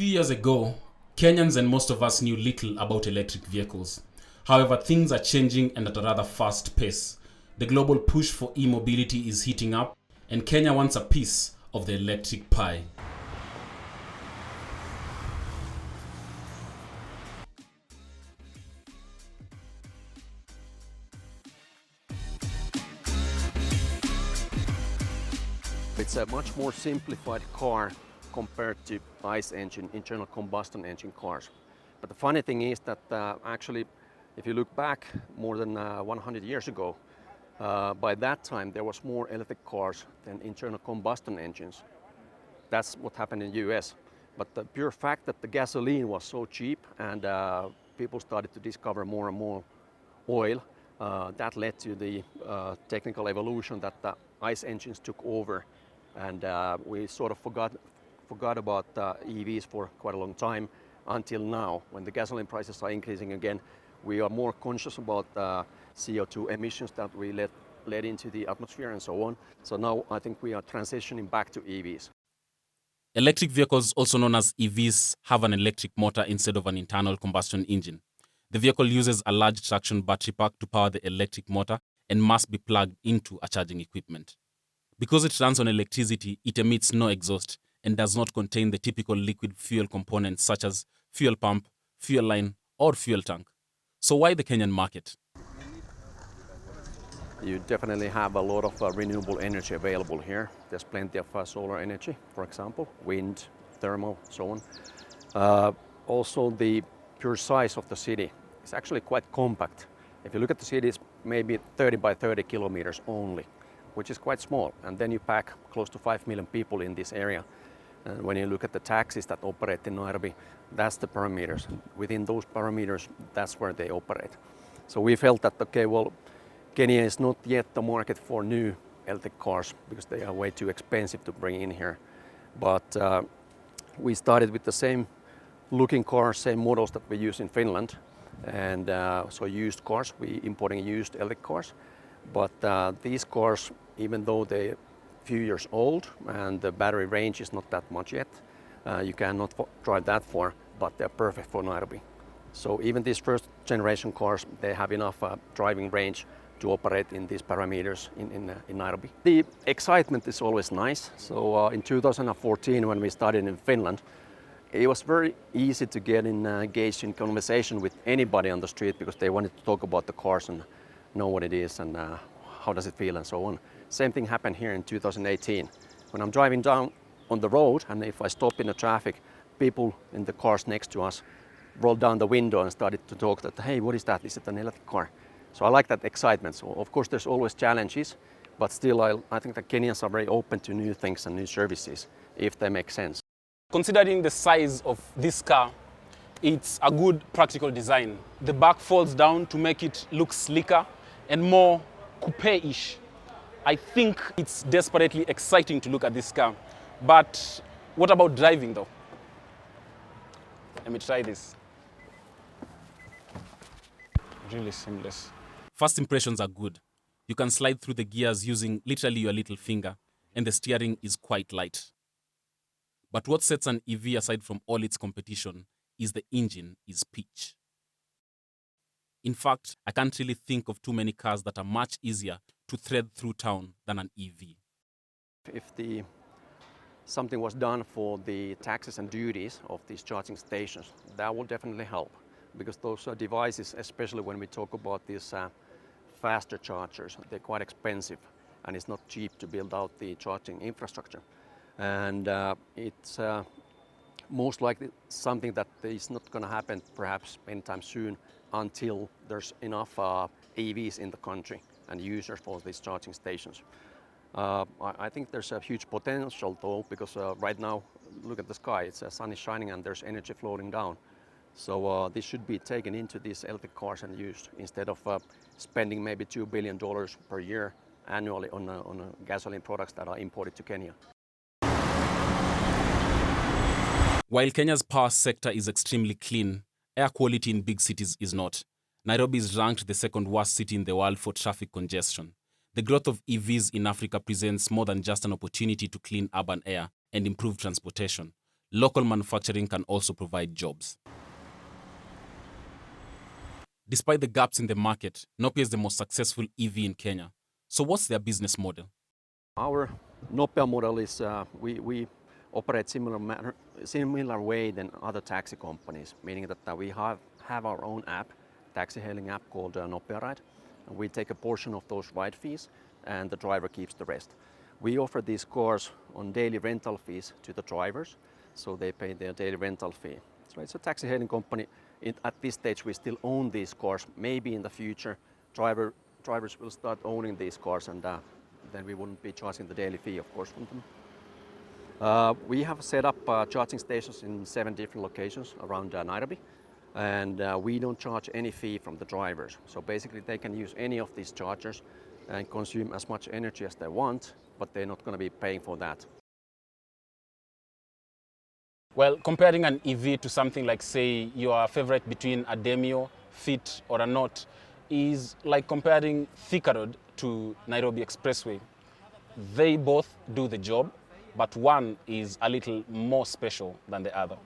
few years ago, Kenyans and most of us knew little about electric vehicles. However, things are changing and at a rather fast pace. The global push for e-mobility is heating up, and Kenya wants a piece of the electric pie. It's a much more simplified car compared to ICE engine, internal combustion engine cars. But the funny thing is that actually, if you look back more than 100 years ago, by that time there was more electric cars than internal combustion engines. That's what happened in the US. But the pure fact that the gasoline was so cheap and people started to discover more and more oil, that led to the technical evolution that the ICE engines took over. And we sort of forgot about EVs for quite a long time until now, when the gasoline prices are increasing again. We are more conscious about CO2 emissions that we let into the atmosphere and so on. So now I think we are transitioning back to EVs. Electric vehicles, also known as EVs, have an electric motor instead of an internal combustion engine. The vehicle uses a large traction battery pack to power the electric motor and must be plugged into a charging equipment. Because it runs on electricity, it emits no exhaust and does not contain the typical liquid fuel components such as fuel pump, fuel line, or fuel tank. So why the Kenyan market? You definitely have a lot of renewable energy available here. There's plenty of solar energy, for example, wind, thermal, so on. Also, the pure size of the city is actually quite compact. If you look at the city, it's maybe 30 by 30 kilometers only, which is quite small. And then you pack close to 5 million people in this area. And when you look at the taxis that operate in Nairobi, that's the parameters. Within those parameters, that's where they operate. So we felt that, okay, well, Kenya is not yet the market for new electric cars because they are way too expensive to bring in here. But we started with the same looking cars, same models that we use in Finland. And so used cars, we importing used electric cars. But these cars, even though they're a few years old and the battery range is not that much yet, you cannot drive that far, but they're perfect for Nairobi. So even these first generation cars, they have enough driving range to operate in these parameters in Nairobi. The excitement is always nice. So in 2014, when we started in Finland, it was very easy to get engaged in conversation with anybody on the street because they wanted to talk about the cars and know what it is and how does it feel and so on. Same thing happened here in 2018. When I'm driving down on the road and if I stop in the traffic, people in the cars next to us rolled down the window and started to talk that, hey, what is that? Is it an electric car? So I like that excitement. So of course there's always challenges, but still I think that Kenyans are very open to new things and new services if they make sense. Considering the size of this car, it's a good practical design. The back folds down to make it look slicker and more coupe-ish. I think it's desperately exciting to look at this car. But what about driving though? Let me try this. Really seamless. First impressions are good. You can slide through the gears using literally your little finger, and the steering is quite light. But what sets an EV aside from all its competition is the engine is pitch. In fact, I can't really think of too many cars that are much easier to thread through town than an EV. If something was done for the taxes and duties of these charging stations, that will definitely help. Because those devices, especially when we talk about these faster chargers, they're quite expensive and it's not cheap to build out the charging infrastructure. And it's most likely something that is not going to happen perhaps anytime soon until there's enough EVs in the country and users for these charging stations. I think there's a huge potential though, because right now, look at the sky, it's sun is shining and there's energy floating down. So this should be taken into these electric cars and used instead of spending maybe $2 billion per year annually on gasoline products that are imported to Kenya. While Kenya's power sector is extremely clean, air quality in big cities is not. Nairobi is ranked the second worst city in the world for traffic congestion. The growth of EVs in Africa presents more than just an opportunity to clean urban air and improve transportation. local manufacturing can also provide jobs. Despite the gaps in the market, Nopea is the most successful EV in Kenya. So what's their business model? Our Nopea model is we operate similar way than other taxi companies, meaning that we have our own app, taxi hailing app called Nopea Ride. And we take a portion of those ride fees and the driver keeps the rest. We offer these cars on daily rental fees to the drivers, so they pay their daily rental fee. So it's a taxi hailing company. At this stage we still own these cars. Maybe in the future drivers will start owning these cars and then we wouldn't be charging the daily fee, of course, from them. We have set up charging stations in 7 different locations around Nairobi, and we don't charge any fee from the drivers. So basically they can use any of these chargers and consume as much energy as they want, but they're not going to be paying for that. Well, comparing an EV to something like, say, your favorite between a Demio, Fit, or a Note is like comparing Thika Road to Nairobi Expressway. They both do the job, but one is a little more special than the other.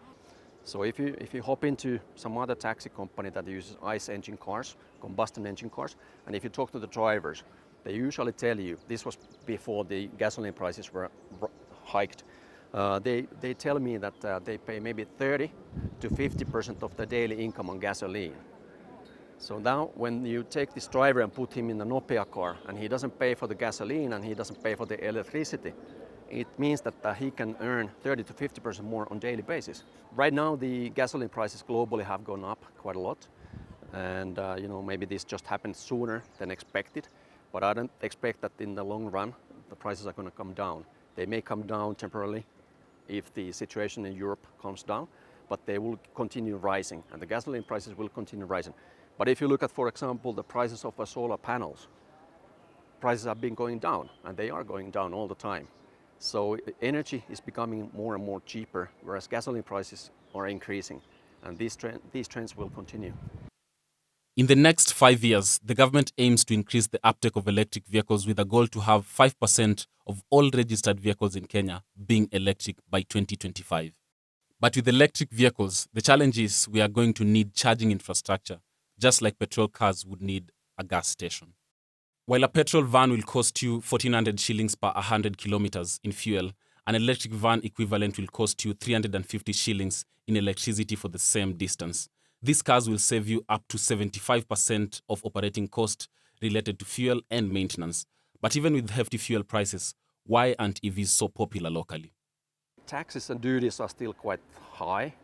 So if you hop into some other taxi company that uses ICE engine cars, combustion engine cars, and if you talk to the drivers, they usually tell you, this was before the gasoline prices were hiked, they tell me that they pay maybe 30 to 50% of their daily income on gasoline. So now when you take this driver and put him in the Nopea car and he doesn't pay for the gasoline and he doesn't pay for the electricity, it means that he can earn 30 to 50% more on a daily basis. Right now the gasoline prices globally have gone up quite a lot, and maybe this just happened sooner than expected, but I don't expect that in the long run the prices are going to come down. They may come down temporarily if the situation in Europe calms down, but they will continue rising and the gasoline prices will continue rising. But if you look at, for example, the prices of solar panels, prices have been going down and they are going down all the time. So energy is becoming more and more cheaper, whereas gasoline prices are increasing, and these trends will continue. In the next 5 years, the government aims to increase the uptake of electric vehicles with a goal to have 5% of all registered vehicles in Kenya being electric by 2025. But with electric vehicles, the challenge is we are going to need charging infrastructure, just like petrol cars would need a gas station. While a petrol van will cost you 1,400 shillings per 100 kilometers in fuel, an electric van equivalent will cost you 350 shillings in electricity for the same distance. These cars will save you up to 75% of operating cost related to fuel and maintenance. But even with hefty fuel prices, why aren't EVs so popular locally? Taxes and duties are still quite high,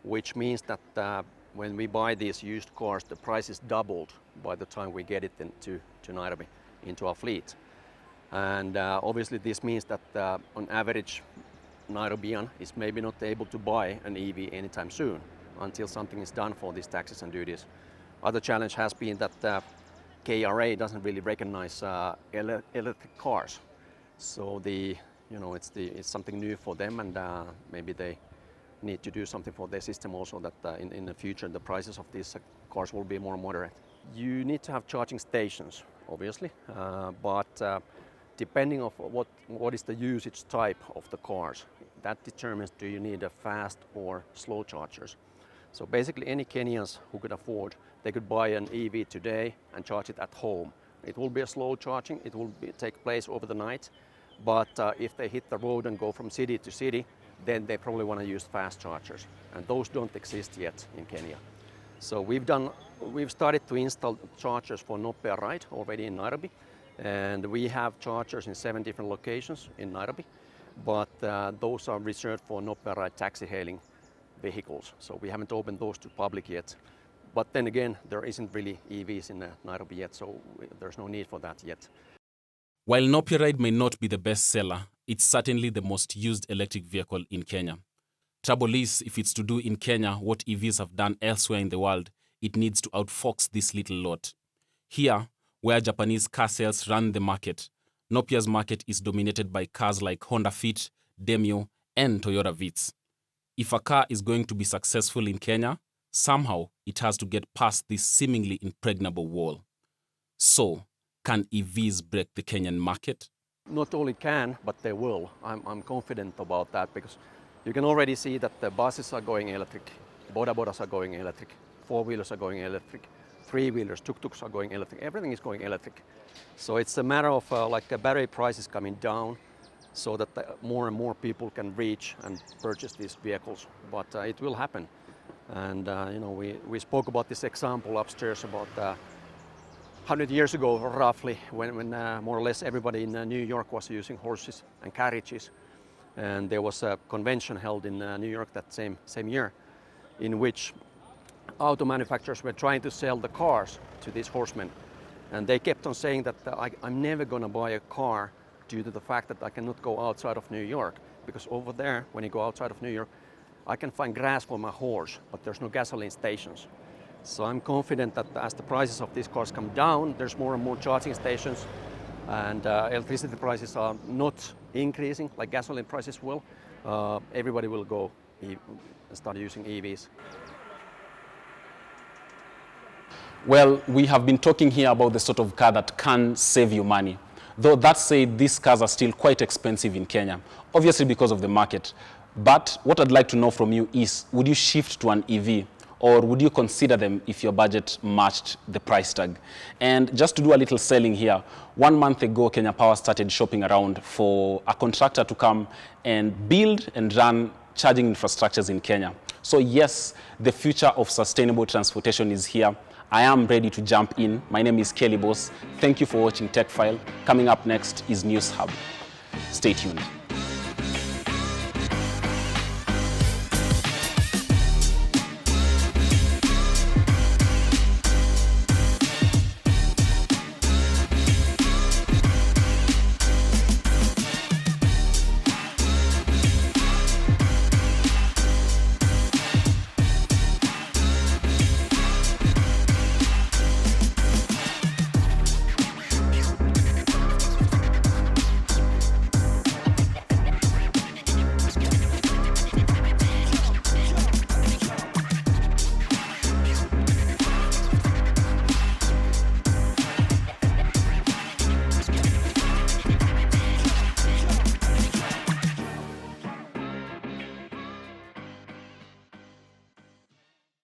which means that when we buy these used cars, the price is doubled by the time we get it into Nairobi, into our fleet. And obviously this means that on average, Nairobian is maybe not able to buy an EV anytime soon until something is done for these taxes and duties. Other challenge has been that KRA doesn't really recognize electric cars. So it's something new for them, and maybe they need to do something for their system also, that in the future the prices of these cars will be more moderate. You need to have charging stations, obviously, but depending on what is the usage type of the cars, that determines do you need a fast or slow chargers. So basically any Kenyans who could afford, they could buy an EV today and charge it at home. It will be a slow charging, it will take place over the night, but if they hit the road and go from city to city, then they probably want to use fast chargers, and those don't exist yet in Kenya. So we've started to install chargers for Nopea Ride already in Nairobi, and we have chargers in 7 different locations in Nairobi, but those are reserved for Nopea Ride taxi hailing vehicles. So we haven't opened those to public yet. But then again, there isn't really EVs in Nairobi yet, so there's no need for that yet. While Nopea Ride may not be the best seller, it's certainly the most used electric vehicle in Kenya. Trouble is, if it's to do in Kenya what EVs have done elsewhere in the world, it needs to outfox this little lot. Here, where Japanese car sales run the market, Nopea's market is dominated by cars like Honda Fit, Demio, and Toyota Vitz. If a car is going to be successful in Kenya, somehow it has to get past this seemingly impregnable wall. So, can EVs break the Kenyan market? Not only can, but they will. I'm confident about that, because You can already see that the buses are going electric, bodas are going electric, four-wheelers are going electric, three-wheelers, tuk-tuks are going electric. Everything is going electric. So it's a matter of battery prices coming down, so that more and more people can reach and purchase these vehicles. But it will happen. And we spoke about this example upstairs about 100 years ago, roughly, when more or less everybody in New York was using horses and carriages. And there was a convention held in New York that same year, in which auto manufacturers were trying to sell the cars to these horsemen. And they kept on saying that I'm never going to buy a car due to the fact that I cannot go outside of New York. Because over there, when you go outside of New York, I can find grass for my horse, but there's no gasoline stations. So I'm confident that as the prices of these cars come down, there's more and more charging stations, and electricity prices are not increasing like gasoline prices will. Everybody will go start using EVs. Well, we have been talking here about the sort of car that can save you money. Though that said, these cars are still quite expensive in Kenya, obviously because of the market. But what I'd like to know from you is, would you shift to an EV? Or would you consider them if your budget matched the price tag? And just to do a little selling here, 1 month ago, Kenya Power started shopping around for a contractor to come and build and run charging infrastructures in Kenya. So yes, the future of sustainable transportation is here. I am ready to jump in. My name is Kelley Boss. Thank you for watching TechFile. Coming up next is News Hub. Stay tuned.